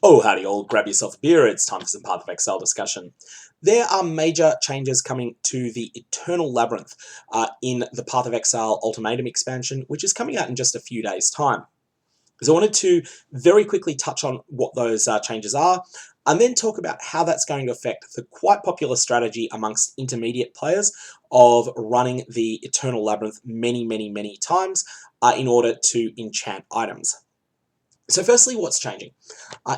Oh, howdy all, grab yourself a beer, it's time for some Path of Exile discussion. There are major changes coming to the Eternal Labyrinth in the Path of Exile Ultimatum expansion, which is coming out in just a few days' time. So I wanted to very quickly touch on what those changes are, and then talk about how that's going to affect the quite popular strategy amongst intermediate players of running the Eternal Labyrinth many times in order to enchant items. So firstly, what's changing?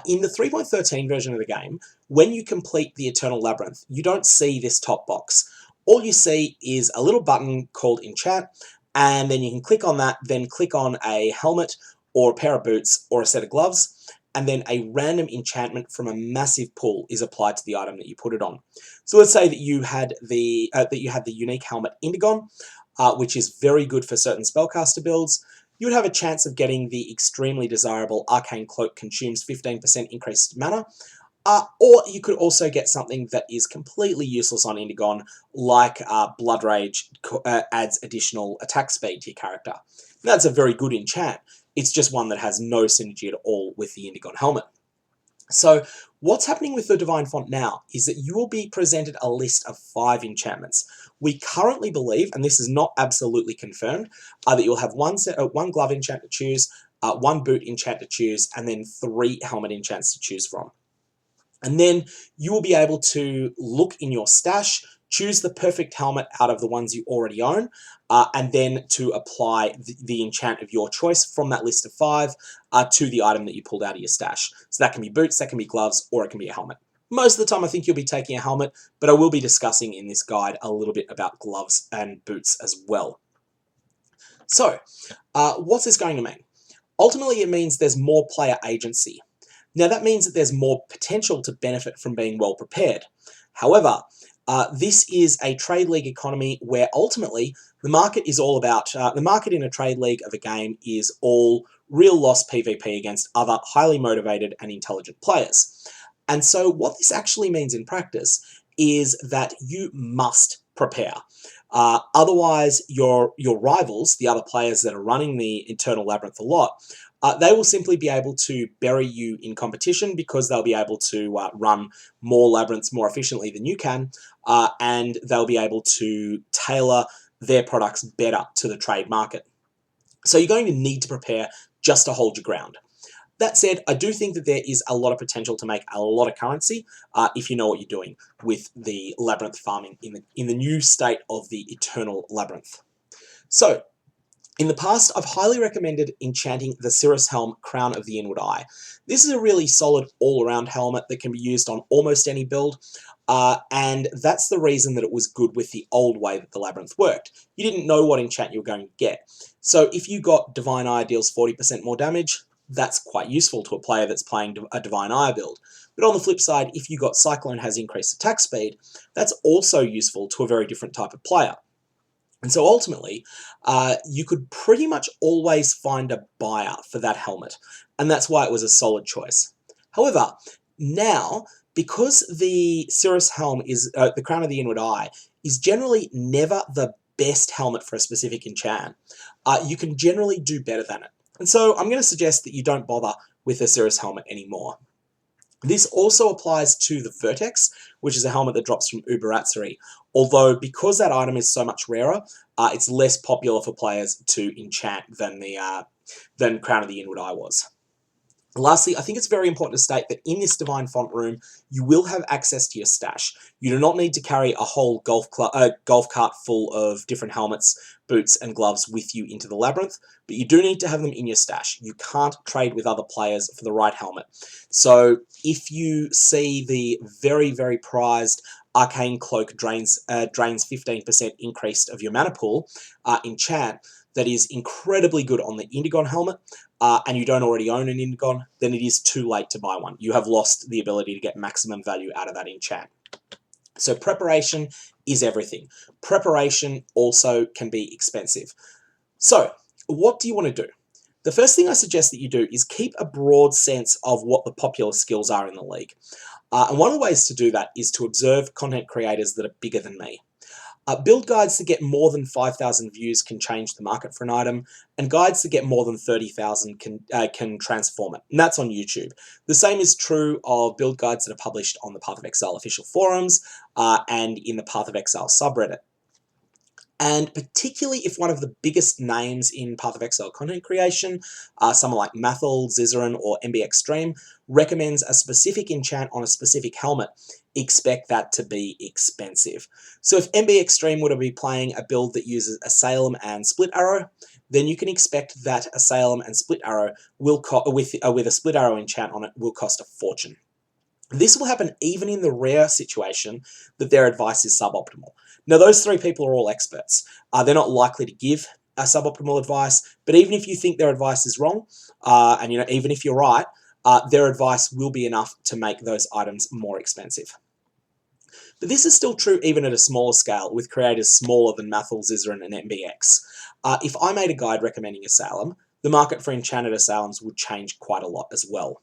In the 3.13 version of the game, when you complete the Eternal Labyrinth, you don't see this top box. All you see is a little button called Enchant, and then you can click on that, then click on a helmet, or a pair of boots, or a set of gloves, and then a random enchantment from a massive pool is applied to the item that you put it on. So let's say that you had the unique helmet Indigon, which is very good for certain spellcaster builds. You would have a chance of getting the extremely desirable Arcane Cloak consumes 15% increased mana, or you could also get something that is completely useless on Indigon, like Blood Rage adds additional attack speed to your character. That's a very good enchant, it's just one that has no synergy at all with the Indigon helmet. So what's happening with the Divine Font now is that you will be presented a list of 5 enchantments. We currently believe, and this is not absolutely confirmed, that you'll have one glove enchant to choose, 1 boot enchant to choose, and then 3 helmet enchants to choose from. And then you will be able to look in your stash, choose the perfect helmet out of the ones you already own, and then to apply the enchant of your choice from that list of 5 to the item that you pulled out of your stash. So that can be boots, that can be gloves, or it can be a helmet. Most of the time I think you'll be taking a helmet, but I will be discussing in this guide a little bit about gloves and boots as well. So, what's this going to mean? Ultimately it means there's more player agency. Now that means that there's more potential to benefit from being well prepared. However, this is a trade league economy where ultimately the market is all about, the market in a trade league of a game is all real loss PvP against other highly motivated and intelligent players. And so what this actually means in practice is that you must prepare. Otherwise, your rivals, the other players that are running the Eternal Labyrinth a lot, they will simply be able to bury you in competition because they'll be able to run more labyrinths more efficiently than you can, and they'll be able to tailor their products better to the trade market. So you're going to need to prepare just to hold your ground. That said, I do think that there is a lot of potential to make a lot of currency if you know what you're doing with the labyrinth farming in the new state of the Eternal Labyrinth. So, in the past, I've highly recommended enchanting the Sirus helm Crown of the Inward Eye. This is a really solid all-around helmet that can be used on almost any build, and that's the reason that it was good with the old way that the Labyrinth worked. You didn't know what enchant you were going to get. So if you got Divine Eye deals 40% more damage, that's quite useful to a player that's playing a Divine Eye build. But on the flip side, if you got Cyclone has increased attack speed, that's also useful to a very different type of player. And so ultimately, you could pretty much always find a buyer for that helmet, and that's why it was a solid choice. However, now, because the Sirus helm is, the Crown of the Inward Eye, is generally never the best helmet for a specific enchant, you can generally do better than it. And so I'm going to suggest that you don't bother with the Sirus helmet anymore. This also applies to the Vertex, which is a helmet that drops from Uberatsuri, although because that item is so much rarer, it's less popular for players to enchant than Crown of the Inward Eye was. Lastly, I think it's very important to state that in this Divine Font room, you will have access to your stash. You do not need to carry a whole golf cart full of different helmets, boots, and gloves with you into the Labyrinth, but you do need to have them in your stash. You can't trade with other players for the right helmet. So if you see the very prized Arcane Cloak drains 15% increased of your mana pool enchant, that is incredibly good on the Indigon helmet, and you don't already own an Indigon, then it is too late to buy one. You have lost the ability to get maximum value out of that enchant. So preparation is everything. Preparation also can be expensive. So what do you want to do? The first thing I suggest that you do is keep a broad sense of what the popular skills are in the league. And one of the ways to do that is to observe content creators that are bigger than me. Build guides that get more than 5,000 views can change the market for an item, and guides that get more than 30,000 can transform it, and that's on YouTube. The same is true of build guides that are published on the Path of Exile official forums and in the Path of Exile subreddit. And particularly if one of the biggest names in Path of Exile content creation, someone like Mathel, Zizaran, or MB Extreme, recommends a specific enchant on a specific helmet, expect that to be expensive. So if MB Extreme were to be playing a build that uses Asylum and Split Arrow, then you can expect that Asylum and Split Arrow will with a Split Arrow enchant on it will cost a fortune. This will happen even in the rare situation that their advice is suboptimal. Now, those three people are all experts. They're not likely to give a suboptimal advice, but even if you think their advice is wrong, and even if you're right, their advice will be enough to make those items more expensive. But this is still true even at a smaller scale, with creators smaller than Mathel, Zizaran, and MBX. If I made a guide recommending Asylum, the market for enchanted Asylums would change quite a lot as well.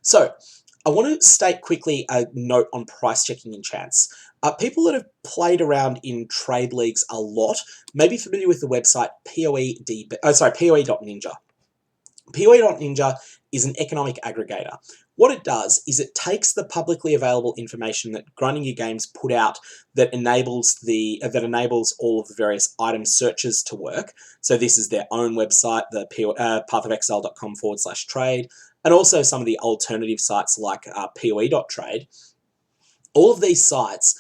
So, I want to state quickly a note on price checking enchants. People that have played around in trade leagues a lot may be familiar with the website PoE.ninja. PoE.ninja is an economic aggregator. What it does is it takes the publicly available information that Grinding Your Games put out that enables all of the various item searches to work. So this is their own website, the pathofexile.com/trade, and also some of the alternative sites like PoE.trade. All of these sites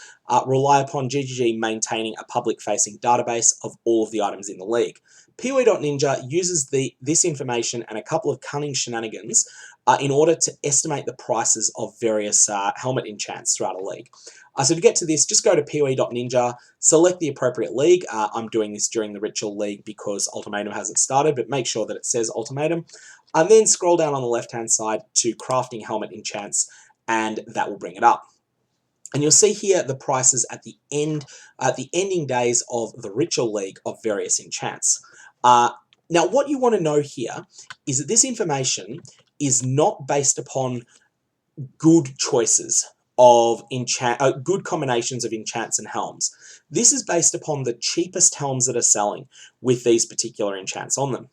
rely upon GGG maintaining a public-facing database of all of the items in the league. PoE.ninja uses this information and a couple of cunning shenanigans in order to estimate the prices of various helmet enchants throughout a league. So to get to this, just go to PoE.ninja, select the appropriate league. I'm doing this during the Ritual League because Ultimatum hasn't started, but make sure that it says Ultimatum. And then scroll down on the left-hand side to Crafting Helmet Enchants, and that will bring it up. And you'll see here the prices at the ending days of the Ritual League of various enchants. Now, what you want to know here is that this information is not based upon good choices of good combinations of enchants and helms. This is based upon the cheapest helms that are selling with these particular enchants on them.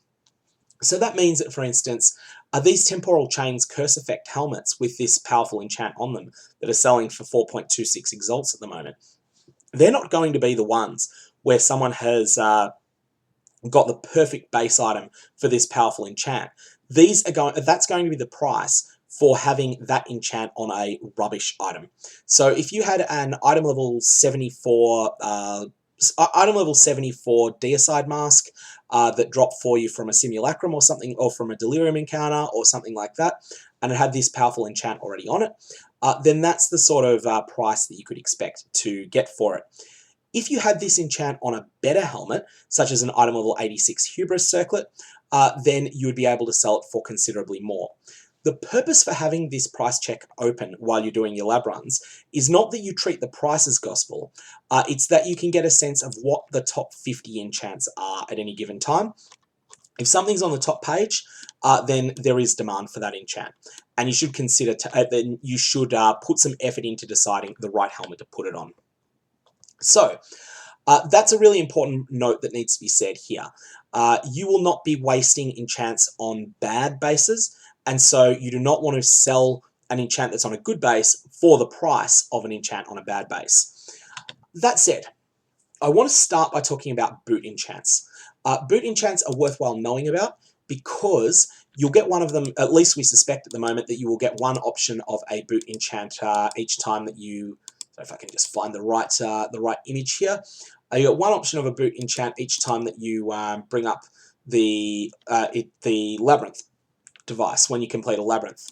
So that means that, for instance, these Temporal Chains Curse Effect helmets with this powerful enchant on them that are selling for 4.26 exalts at the moment, they're not going to be the ones where someone has got the perfect base item for this powerful enchant. That's going to be the price for having that enchant on a rubbish item. So if you had an item level 74 Deicide Mask that dropped for you from a Simulacrum or something, or from a Delirium encounter or something like that, and it had this powerful enchant already on it, then that's the sort of price that you could expect to get for it. If you had this enchant on a better helmet, such as an item level 86 Hubris Circlet, then you would be able to sell it for considerably more. The purpose for having this price check open while you're doing your lab runs is not that you treat the price as gospel, it's that you can get a sense of what the top 50 enchants are at any given time. If something's on the top page, then there is demand for that enchant, and you should consider then you should put some effort into deciding the right helmet to put it on. So that's a really important note that needs to be said here. You will not be wasting enchants on bad bases, and so you do not want to sell an enchant that's on a good base for the price of an enchant on a bad base. That said, I want to start by talking about boot enchants. Boot enchants are worthwhile knowing about because you'll get one of them, at least we suspect at the moment, that you will get one option of a boot enchant each time that you, so if I can just find the right image here, you get one option of a boot enchant each time that you bring up the Labyrinth device when you complete a Labyrinth.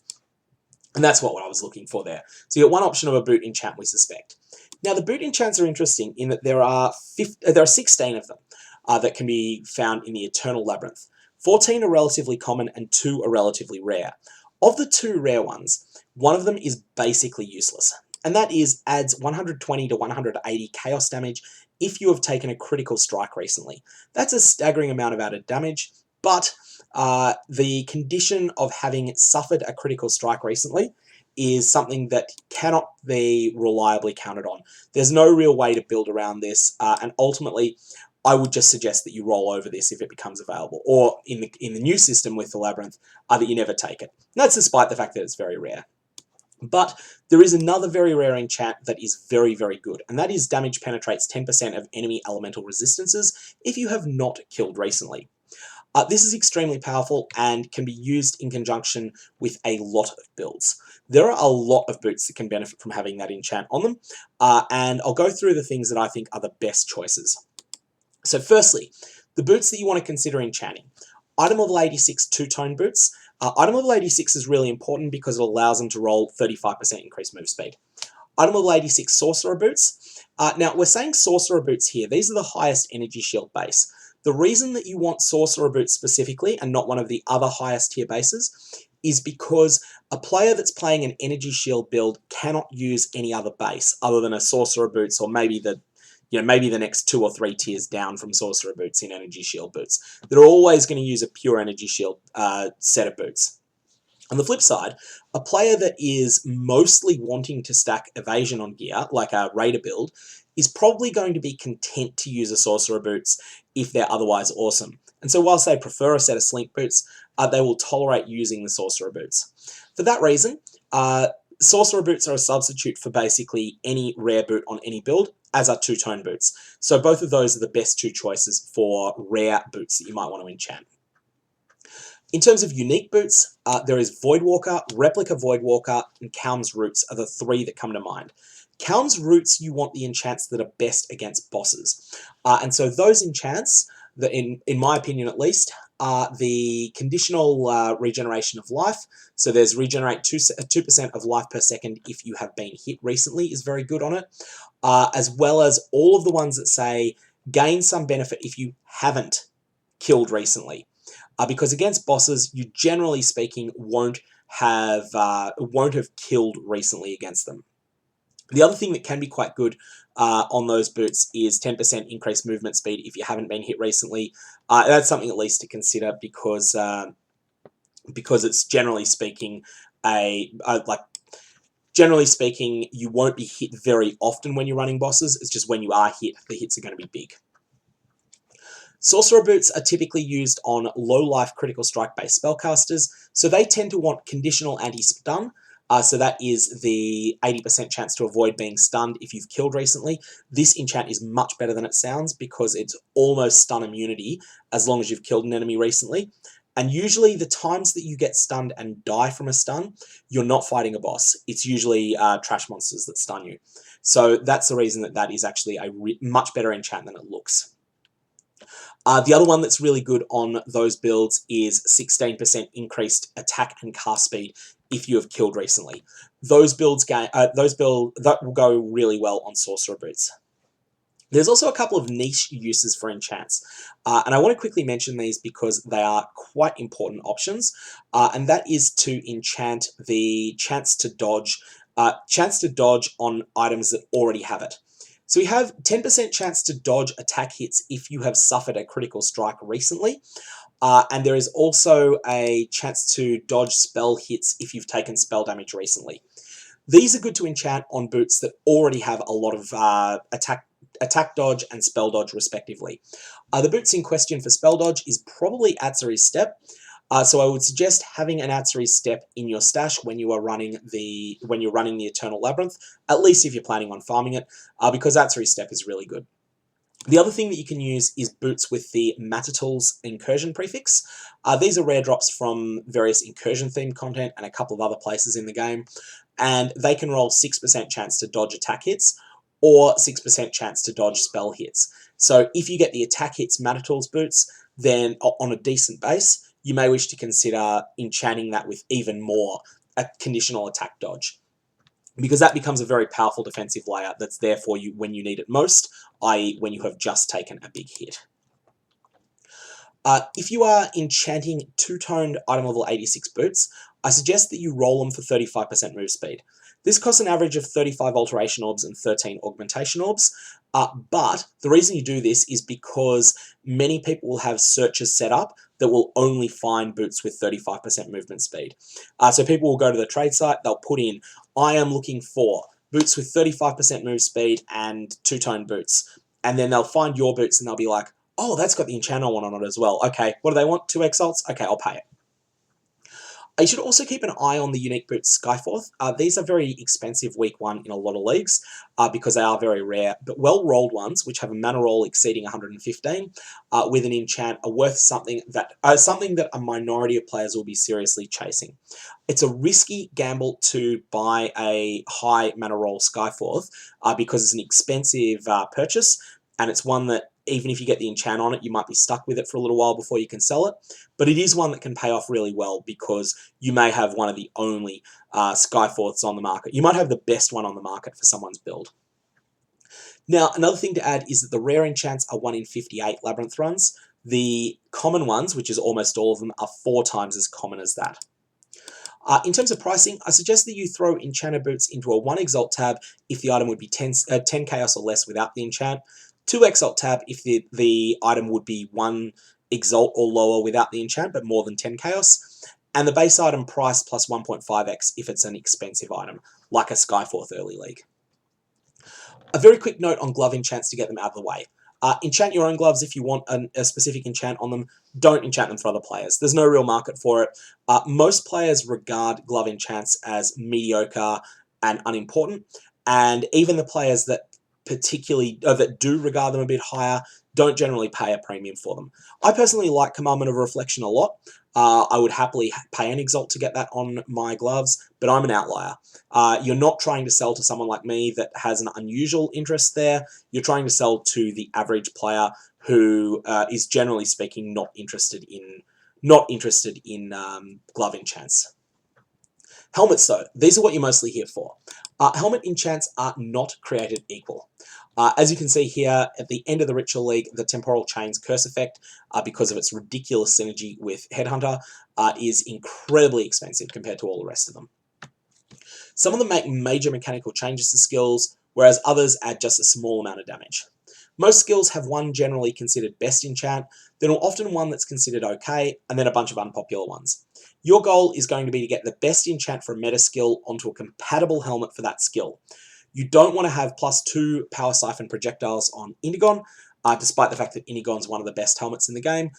And that's what I was looking for there. So you get one option of a boot enchant, we suspect. Now, the boot enchants are interesting in that there are 16 of them that can be found in the Eternal Labyrinth. 14 are relatively common and 2 are relatively rare. Of the 2 rare ones, one of them is basically useless, and that is adds 120 to 180 chaos damage if you have taken a critical strike recently. That's a staggering amount of added damage, but the condition of having suffered a critical strike recently is something that cannot be reliably counted on. There's no real way to build around this, and ultimately, I would just suggest that you roll over this if it becomes available, or in the new system with the Labyrinth, that you never take it. And that's despite the fact that it's very rare. But there is another very rare enchant that is very, very good, and that is damage penetrates 10% of enemy elemental resistances if you have not killed recently. This is extremely powerful and can be used in conjunction with a lot of builds. There are a lot of boots that can benefit from having that enchant on them, and I'll go through the things that I think are the best choices. So firstly, the boots that you want to consider enchanting. Item level 86 two-tone boots. Item level 86 is really important because it allows them to roll 35% increased move speed. Item level 86 sorcerer boots. Now, we're saying sorcerer boots here. These are the highest energy shield base. The reason that you want sorcerer boots specifically and not one of the other highest tier bases is because a player that's playing an energy shield build cannot use any other base other than a sorcerer boots, or maybe the next 2 or 3 tiers down from sorcerer boots in energy shield boots. They're always going to use a pure energy shield set of boots. On the flip side, a player that is mostly wanting to stack evasion on gear, like a raider build, is probably going to be content to use a sorcerer boots if they're otherwise awesome. And so whilst they prefer a set of slink boots, they will tolerate using the sorcerer boots. For that reason, sorcerer boots are a substitute for basically any rare boot on any build, as are two-tone boots. So both of those are the best two choices for rare boots that you might want to enchant. In terms of unique boots, there is Voidwalker, Replica Voidwalker, and Kalm's Roots are the 3 that come to mind. Kalm's Roots, you want the enchants that are best against bosses. And so those enchants, that in my opinion at least, are the conditional regeneration of life. So there's regenerate 2% of life per second if you have been hit recently is very good on it. As well as all of the ones that say gain some benefit if you haven't killed recently. Because against bosses, you generally speaking won't have killed recently against them. The other thing that can be quite good on those boots is 10% increased movement speed if you haven't been hit recently. That's something at least to consider because it's generally speaking generally speaking, you won't be hit very often when you're running bosses. It's just when you are hit, the hits are going to be big. Sorcerer boots are typically used on low-life critical strike-based spellcasters, so they tend to want conditional anti-stun. So that is the 80% chance to avoid being stunned if you've killed recently. This enchant is much better than it sounds because it's almost stun immunity as long as you've killed an enemy recently. And usually the times that you get stunned and die from a stun, you're not fighting a boss. It's usually trash monsters that stun you. So that's the reason that is actually a much better enchant than it looks. The other one that's really good on those builds is 16% increased attack and cast speed if you have killed recently. Those builds that will go really well on sorcerer boots. There's also a couple of niche uses for enchants, and I want to quickly mention these because they are quite important options, and that is to enchant the chance to dodge on items that already have it. So we have 10% chance to dodge attack hits if you have suffered a critical strike recently. And there is also a chance to dodge spell hits if you've taken spell damage recently. These are good to enchant on boots that already have a lot of attack dodge and spell dodge respectively. The boots in question for spell dodge is probably Atziri's Step. So I would suggest having an Atziri's Step in your stash when you're running the Eternal Labyrinth, at least if you're planning on farming it, because Atziri's Step is really good. The other thing that you can use is boots with the Mattertools incursion prefix. These are rare drops from various incursion-themed content and a couple of other places in the game, and they can roll 6% chance to dodge attack hits, or 6% chance to dodge spell hits. So if you get the attack hits Mattertools boots, then on a decent base, you may wish to consider enchanting that with even more a conditional attack dodge, because that becomes a very powerful defensive layer that's there for you when you need it most, i.e. when you have just taken a big hit. If you are enchanting two-toned item level 86 boots, I suggest that you roll them for 35% move speed. This costs an average of 35 alteration orbs and 13 augmentation orbs, but the reason you do this is because many people will have searches set up that will only find boots with 35% movement speed. So people will go to the trade site, they'll put in, I am looking for boots with 35% move speed and two-tone boots, and then they'll find your boots and they'll be like, oh, that's got the enchant I want on it as well. Okay, what do they want? 2 exalts? Okay, I'll pay it. You should also keep an eye on the unique boots Skyforth. These are very expensive week 1 in a lot of leagues because they are very rare, but well-rolled ones, which have a mana roll exceeding 115, with an enchant, are worth something that a minority of players will be seriously chasing. It's a risky gamble to buy a high mana roll Skyforth because it's an expensive purchase, and it's one that even if you get the enchant on it, you might be stuck with it for a little while before you can sell it. But it is one that can pay off really well because you may have one of the only Skyforths on the market. You might have the best one on the market for someone's build. Now, another thing to add is that the rare enchants are 1 in 58 Labyrinth runs. The common ones, which is almost all of them, are 4 times as common as that. In terms of pricing, I suggest that you throw Enchanter Boots into a 1 Exalt tab if the item would be 10 Chaos or less without the enchant, 2 Exalt tab if the item would be 1 Exalt or lower without the enchant, but more than 10 Chaos, and the base item price plus 1.5x if it's an expensive item, like a Skyforth early league. A very quick note on glove enchants to get them out of the way. Enchant your own gloves if you want a specific enchant on them. Don't enchant them for other players. There's no real market for it. Most players regard glove enchants as mediocre and unimportant, and even the players that that do regard them a bit higher don't generally pay a premium for them. I personally like Commandment of Reflection a lot. I would happily pay an Exalt to get that on my gloves, but I'm an outlier. You're not trying to sell to someone like me that has an unusual interest there. You're trying to sell to the average player who is generally speaking not interested in glove enchants. Helmets, though, these are what you're mostly here for. Helmet enchants are not created equal. As you can see here, at the end of the Ritual League, the Temporal Chains Curse effect, because of its ridiculous synergy with Headhunter, is incredibly expensive compared to all the rest of them. Some of them make major mechanical changes to skills, whereas others add just a small amount of damage. Most skills have one generally considered best enchant, then often one that's considered okay, and then a bunch of unpopular ones. Your goal is going to be to get the best enchant for a meta skill onto a compatible helmet for that skill. You don't want to have +2 Power Siphon projectiles on Indigon, despite the fact that Indigon's one of the best helmets in the game.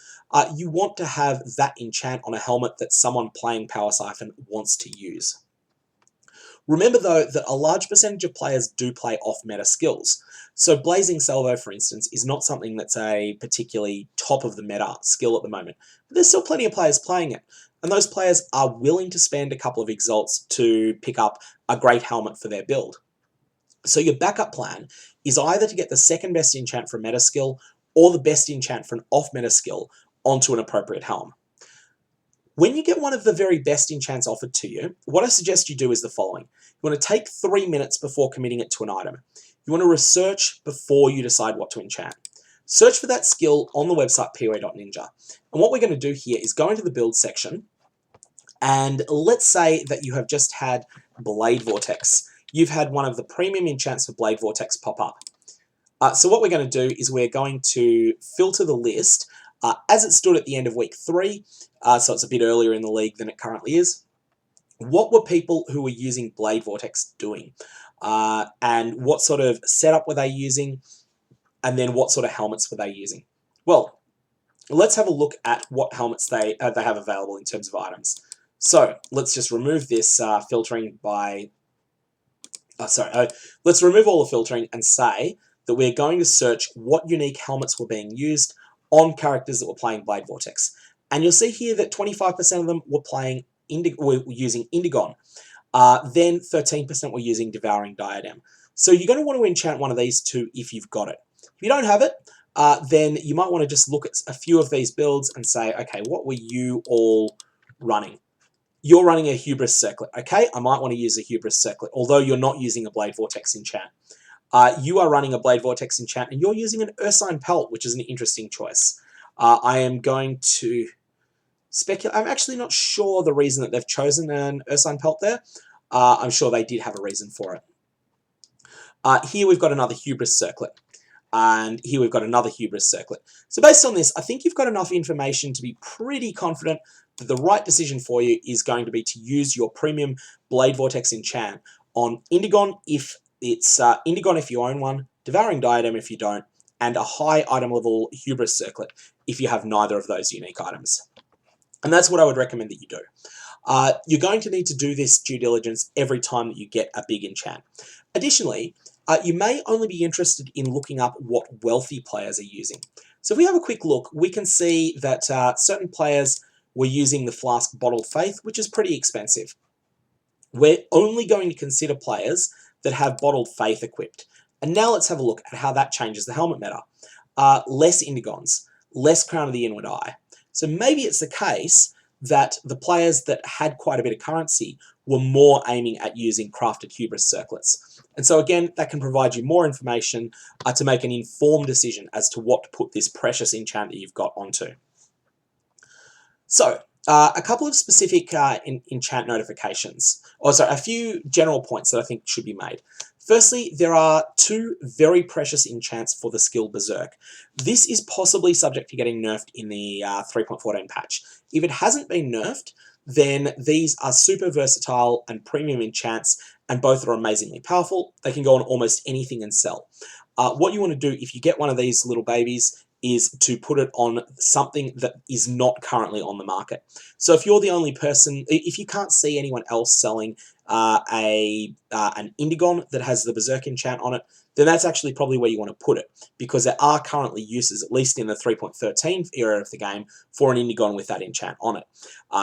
You want to have that enchant on a helmet that someone playing Power Siphon wants to use. Remember, though, that a large percentage of players do play off-meta skills. So Blazing Salvo, for instance, is not something that's a particularly top-of-the-meta skill at the moment. But there's still plenty of players playing it, and those players are willing to spend a couple of Exalts to pick up a great helmet for their build. So your backup plan is either to get the second best enchant for a meta skill or the best enchant for an off-meta skill onto an appropriate helm. When you get one of the very best enchants offered to you, what I suggest you do is the following. You want to take 3 minutes before committing it to an item. You want to research before you decide what to enchant. Search for that skill on the website poa.ninja. And what we're going to do here is go into the build section, and let's say that you have just had Blade Vortex. You've had one of the premium enchants for Blade Vortex pop up. So what we're going to do is we're going to filter the list as it stood at the end of week 3, so it's a bit earlier in the league than it currently is. What were people who were using Blade Vortex doing? And what sort of setup were they using? And then what sort of helmets were they using? Well, let's have a look at what helmets they have available in terms of items. So let's just remove this filtering by... let's remove all the filtering and say that we're going to search what unique helmets were being used on characters that were playing Blade Vortex. And you'll see here that 25% of them were using Indigon. Then 13% were using Devouring Diadem. So you're going to want to enchant one of these two if you've got it. If you don't have it, then you might want to just look at a few of these builds and say, okay, what were you all running? You're running a Hubris Circlet. Okay, I might want to use a Hubris Circlet, although you're not using a Blade Vortex enchant. You are running a Blade Vortex enchant, and you're using an Ursine Pelt, which is an interesting choice. I am going to speculate. I'm actually not sure the reason that they've chosen an Ursine Pelt there. I'm sure they did have a reason for it. Here we've got another Hubris Circlet. And here we've got another Hubris Circlet. So based on this, I think you've got enough information to be pretty confident that the right decision for you is going to be to use your premium Blade Vortex enchant on Indigon if it's Indigon if you own one, Devouring Diadem if you don't, and a high item level Hubris Circlet if you have neither of those unique items. And that's what I would recommend that you do. You're going to need to do this due diligence every time that you get a big enchant. Additionally, you may only be interested in looking up what wealthy players are using. So if we have a quick look, we can see that certain players were using the Flask Bottled Faith, which is pretty expensive. We're only going to consider players that have Bottled Faith equipped. And now let's have a look at how that changes the helmet meta. Less Indigons, less Crown of the Inward Eye. So maybe it's the case that the players that had quite a bit of currency were more aiming at using crafted Hubris Circlets. And so again, that can provide you more information to make an informed decision as to what to put this precious enchant that you've got onto. So, a couple of specific enchant notifications, a few general points that I think should be made. Firstly, there are two very precious enchants for the skill Berserk. This is possibly subject to getting nerfed in the 3.14 patch. If it hasn't been nerfed, then these are super versatile and premium enchants, and both are amazingly powerful. They can go on almost anything and sell. What you want to do if you get one of these little babies is to put it on something that is not currently on the market. So if you're the only person, if you can't see anyone else selling an Indigon that has the Berserk enchant on it, then that's actually probably where you want to put it, because there are currently uses, at least in the 3.13 era of the game, for an Indigon with that enchant on it.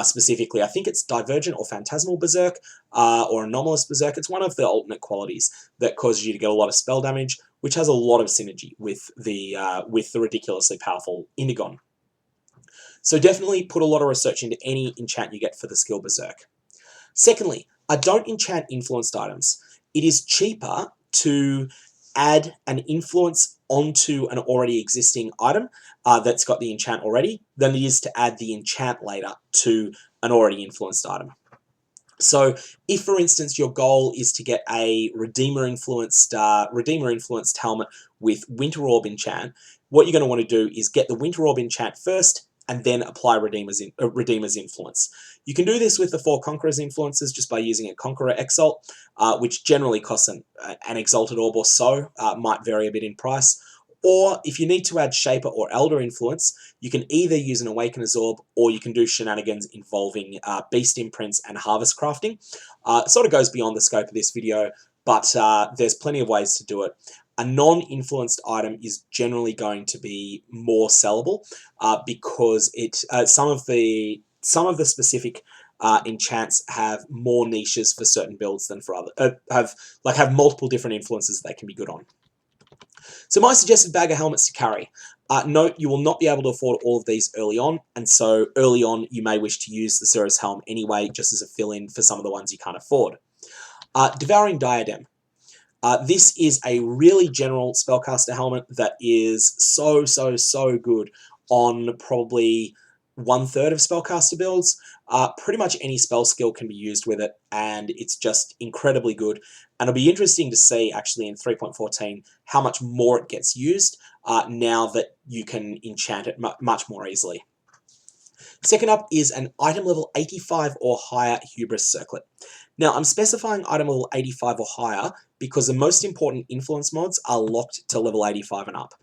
Specifically, I think it's Divergent or Phantasmal Berserk, or Anomalous Berserk. It's one of the alternate qualities that causes you to get a lot of spell damage, which has a lot of synergy with the ridiculously powerful Indigon. So definitely put a lot of research into any enchant you get for the skill Berserk. Secondly, don't enchant influenced items. It is cheaper to add an influence onto an already existing item that's got the enchant already than it is to add the enchant later to an already influenced item. So if, for instance, your goal is to get a Redeemer-influenced helmet with Winter Orb enchant, what you're going to want to do is get the Winter Orb enchant first and then apply Redeemer's influence. You can do this with the 4 Conqueror's influences just by using a Conqueror Exalt, which generally costs an Exalted Orb or so, might vary a bit in price. Or if you need to add Shaper or Elder influence, you can either use an Awakener's Orb or you can do shenanigans involving Beast Imprints and Harvest Crafting. It sort of goes beyond the scope of this video, but there's plenty of ways to do it. A non-influenced item is generally going to be more sellable because some of the specific enchants have more niches for certain builds than for other have multiple different influences they can be good on. So my suggested bag of helmets to carry. Note, you will not be able to afford all of these early on, and so early on you may wish to use the Sirus helm anyway, just as a fill-in for some of the ones you can't afford. Devouring Diadem. This is a really general spellcaster helmet that is so good on probably 1/3 of spellcaster builds. Pretty much any spell skill can be used with it, and it's just incredibly good. And it'll be interesting to see, actually, in 3.14, how much more it gets used now that you can enchant it much more easily. Second up is an item level 85 or higher Hubris Circlet. Now, I'm specifying item level 85 or higher because the most important influence mods are locked to level 85 and up.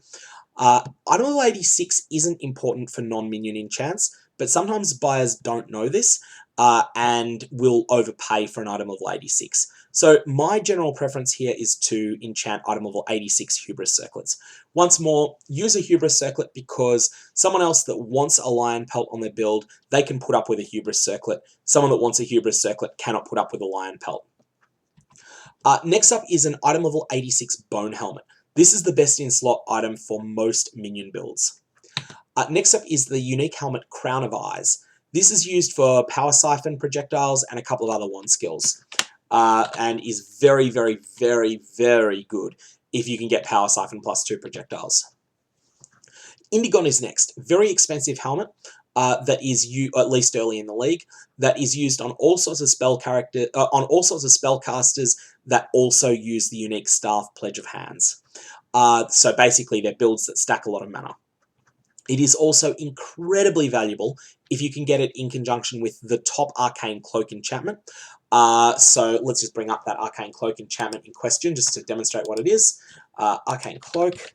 Item level 86 isn't important for non-minion enchants, but sometimes buyers don't know this and will overpay for an item level 86. So my general preference here is to enchant item level 86 Hubris Circlets. Once more, use a Hubris Circlet because someone else that wants a Lion Pelt on their build, they can put up with a Hubris Circlet. Someone that wants a Hubris Circlet cannot put up with a Lion Pelt. Next up is an item level 86 Bone Helmet. This is the best in slot item for most minion builds. Next up is the unique helmet Crown of Eyes. This is used for Power Siphon projectiles and a couple of other wand skills, and is very good if you can get Power Siphon +2 projectiles. Indigon is next. Very expensive helmet. that is at least early in the league, that is used on all sorts of spellcasters that also use the unique Staff Pledge of Hands. So basically, they're builds that stack a lot of mana. It is also incredibly valuable if you can get it in conjunction with the top Arcane Cloak enchantment. So let's just bring up that Arcane Cloak enchantment in question just to demonstrate what it is. Arcane Cloak.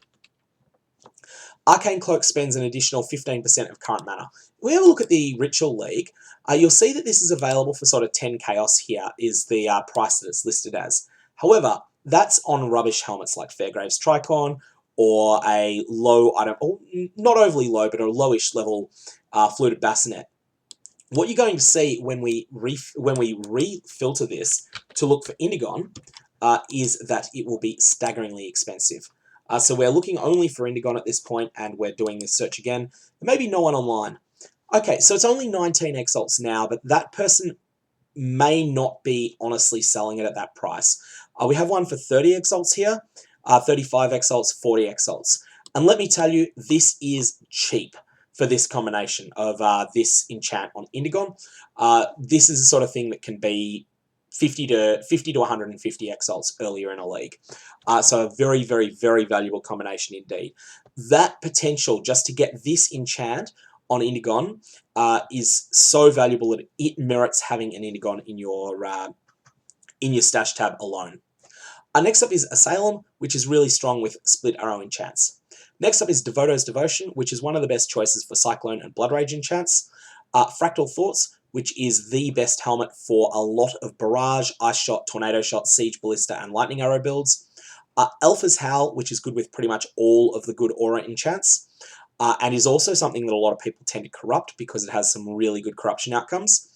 Arcane Cloak spends an additional 15% of current mana. If we have a look at the Ritual League, you'll see that this is available for sort of 10 Chaos here, is the price that it's listed as. However, that's on rubbish helmets like Fairgrave's Tricorn, or a low item, or not overly low, but a lowish level Fluted Bassinet. What you're going to see when we refilter this to look for Indigon is that it will be staggeringly expensive. So we're looking only for Indigon at this point, and we're doing this search again. There may be no one online. Okay, so it's only 19 exalts now, but that person may not be honestly selling it at that price. We have one for 30 exalts here, 35 exalts, 40 exalts. And let me tell you, this is cheap for this combination of this enchant on Indigon. This is the sort of thing that can be 50 to 150 exalts earlier in a league. So a very, very, very valuable combination indeed. That potential just to get this enchant on Indigon is so valuable that it merits having an Indigon in your stash tab alone. Next up is Exile, which is really strong with split arrow enchants. Next up is Devoto's Devotion, which is one of the best choices for Cyclone and Blood Rage enchants. Fractal Thoughts, which is the best helmet for a lot of Barrage, Ice Shot, Tornado Shot, Siege Ballista, and Lightning Arrow builds. Alpha's Howl, which is good with pretty much all of the good aura enchants, and is also something that a lot of people tend to corrupt because it has some really good corruption outcomes.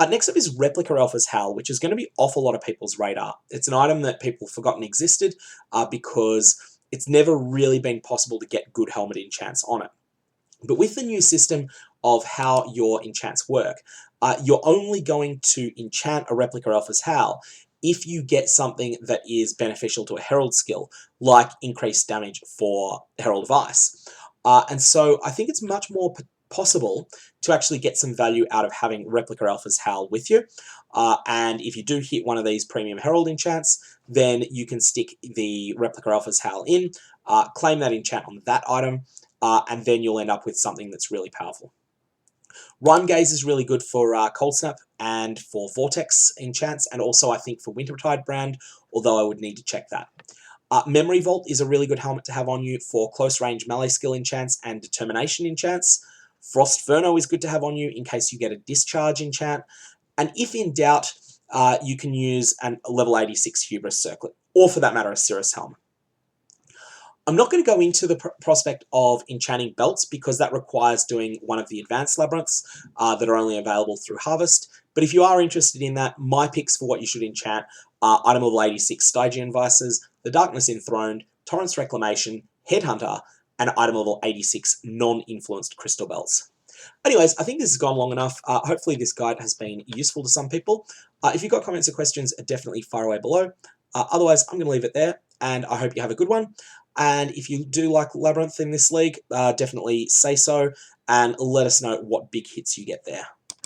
Next up is Replica Alpha's Howl, which is going to be off a lot of people's radar. It's an item that people have forgotten existed because it's never really been possible to get good helmet enchants on it. But with the new system of how your enchants work, you're only going to enchant a Replica Alpha's Howl if you get something that is beneficial to a Herald skill, like increased damage for Herald of Ice. And so I think it's much more possible to actually get some value out of having Replica Alpha's Howl with you. And if you do hit one of these premium Herald enchants, then you can stick the Replica Alpha's Howl in, claim that enchant on that item, and then you'll end up with something that's really powerful. Rhyme Gaze is really good for Cold Snap and for Vortex enchants, and also I think for Wintertide brand, although I would need to check that. Memory Vault is a really good helmet to have on you for close range melee skill enchants and determination enchants. Frost Verno is good to have on you in case you get a discharge enchant. And if in doubt, you can use a level 86 Hubris Circlet, or for that matter, a Sirus helm. I'm not going to go into the prospect of enchanting belts because that requires doing one of the advanced labyrinths that are only available through Harvest. But if you are interested in that, my picks for what you should enchant are item level 86 Stygian Vices, the Darkness Enthroned, Torrent's Reclamation, Headhunter, and item level 86 non-influenced crystal belts. Anyways, I think this has gone long enough. Hopefully this guide has been useful to some people. If you've got comments or questions, definitely fire away below. Otherwise, I'm going to leave it there, and I hope you have a good one. And if you do like Labyrinth in this league, definitely say so, and let us know what big hits you get there.